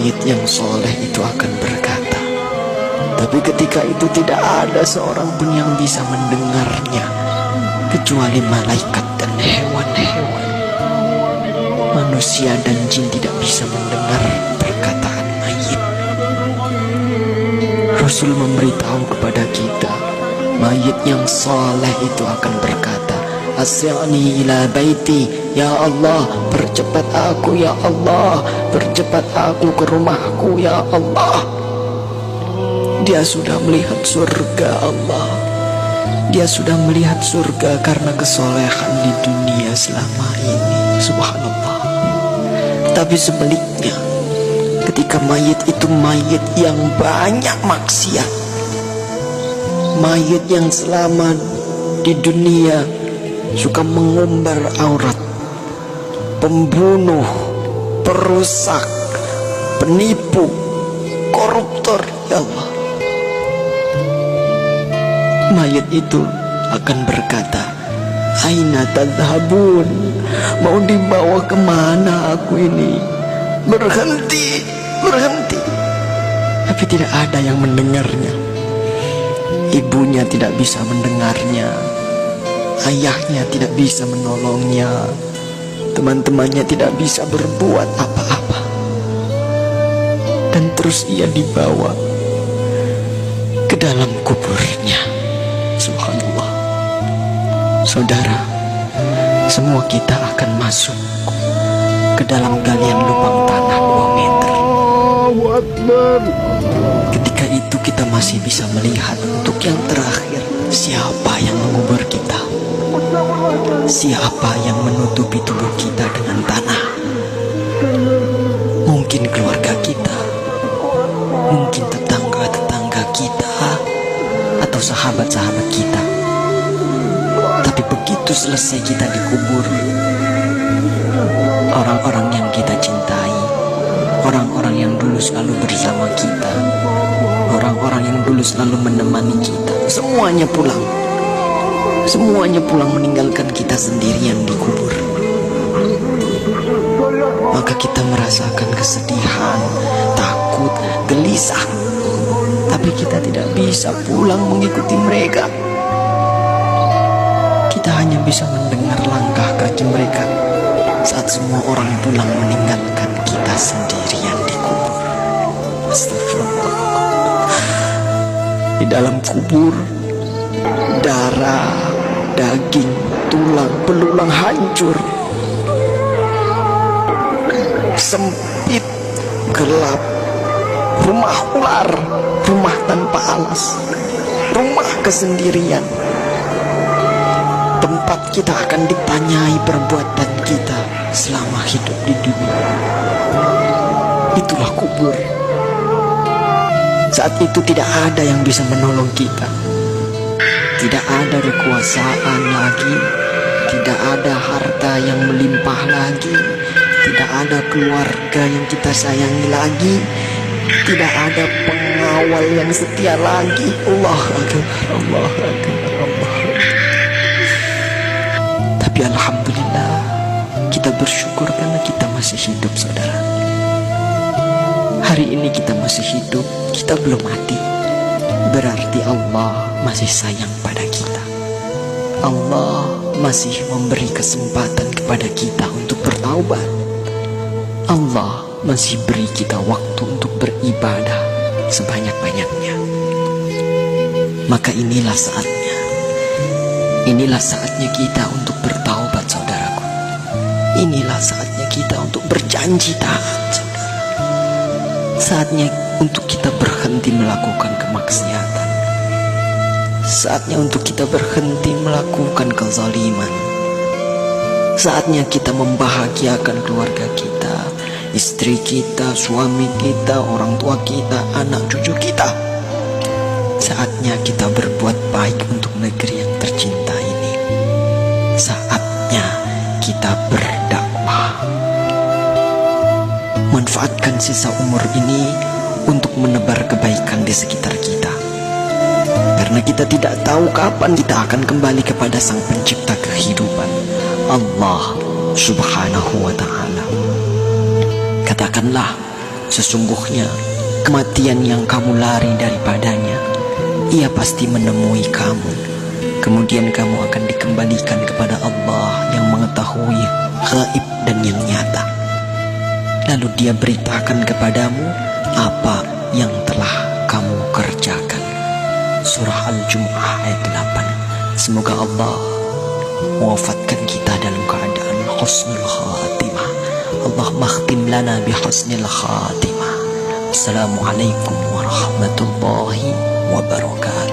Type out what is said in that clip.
mayit yang soleh itu akan berkata. Tapi ketika itu tidak ada seorang pun yang bisa mendengarnya, kecuali malaikat dan hewan-hewan. Manusia dan jin tidak bisa mendengar perkataan mayit. Rasul memberitahu kepada kita, mayit yang soleh itu akan berkata, Asri'ni ila baiti, ya Allah, percepat aku ya Allah, percepat aku ke rumahku ya Allah. Dia sudah melihat surga Allah. Dia sudah melihat surga karena kesolehan di dunia selama ini. Subhanallah. Tapi sebaliknya, ketika mayit itu mayit yang banyak maksiat, mayit yang selama di dunia suka mengumbar aurat, pembunuh, perusak, penipu, koruptor, ya Allah, mayit itu akan berkata, Aina tadhabun, mau dibawa kemana aku ini? Berhenti, berhenti. Tapi tidak ada yang mendengarnya. Ibunya tidak bisa mendengarnya, ayahnya tidak bisa menolongnya, teman-temannya tidak bisa berbuat apa-apa. Dan terus ia dibawa ke dalam kuburnya. Subhanallah. Saudara, semua kita akan masuk ke dalam galian lubang tanah 2 meter. Ketika itu kita masih bisa melihat untuk yang terakhir, siapa yang mengubur kita, siapa yang menutupi tubuh kita dengan tanah. Mungkin keluarga kita, mungkin tetangga-tetangga kita, atau sahabat-sahabat kita. Tapi begitu selesai kita dikubur, orang-orang yang kita cintai, orang-orang yang dulu selalu bersama kita, orang-orang yang dulu selalu menemani kita, semuanya pulang. Semuanya pulang meninggalkan kita sendirian di kubur. Maka kita merasakan kesedihan, takut, gelisah. Tapi kita tidak bisa pulang mengikuti mereka. Kita hanya bisa mendengar langkah kaki mereka saat semua orang pulang meninggalkan kita sendirian di kubur. Astagfirullah. Di dalam kubur, darah, daging, tulang, belulang hancur. Sempit, gelap, rumah ular, rumah tanpa alas, rumah kesendirian. Tempat kita akan ditanyai perbuatan kita selama hidup di dunia. Itulah kubur. Saat itu tidak ada yang bisa menolong kita. Tidak ada kekuasaan lagi, tidak ada harta yang melimpah lagi, tidak ada keluarga yang kita sayangi lagi, tidak ada pengawal yang setia lagi. Allah Akbar, Allah Akbar, Allah Akbar. Tapi alhamdulillah, kita bersyukur karena kita masih hidup, saudara. Hari ini kita masih hidup, kita belum mati. Berarti Allah masih sayang pada kita. Allah masih memberi kesempatan kepada kita untuk bertaubat. Allah masih beri kita waktu untuk beribadah sebanyak-banyaknya. Maka inilah saatnya. Inilah saatnya kita untuk bertaubat, saudaraku. Inilah saatnya kita untuk berjanji taat, saudara. Saatnya untuk kita berhenti melakukan kemaksiatan. Saatnya untuk kita berhenti melakukan kezaliman. Saatnya kita membahagiakan keluarga kita, istri kita, suami kita, orang tua kita, anak cucu kita. Saatnya kita berbuat baik untuk negeri yang tercinta ini. Saatnya kita berdakwah. Manfaatkan sisa umur ini untuk menebar kebaikan di sekitar kita. Karena kita tidak tahu kapan kita akan kembali kepada Sang Pencipta kehidupan, Allah Subhanahu wa ta'ala. Katakanlah, Sesungguhnya kematian yang kamu lari daripadanya, ia pasti menemui kamu. Kemudian kamu akan dikembalikan kepada Allah yang mengetahui gaib dan yang nyata. Lalu dia beritakan kepadamu apa yang telah kamu kerjakan. Surah Al-Jumu'ah ayat 8. Semoga Allah mewafatkan kita dalam keadaan husnul khatimah. Allah makhtim lana bi husnul khatimah. Assalamualaikum warahmatullahi wabarakatuh.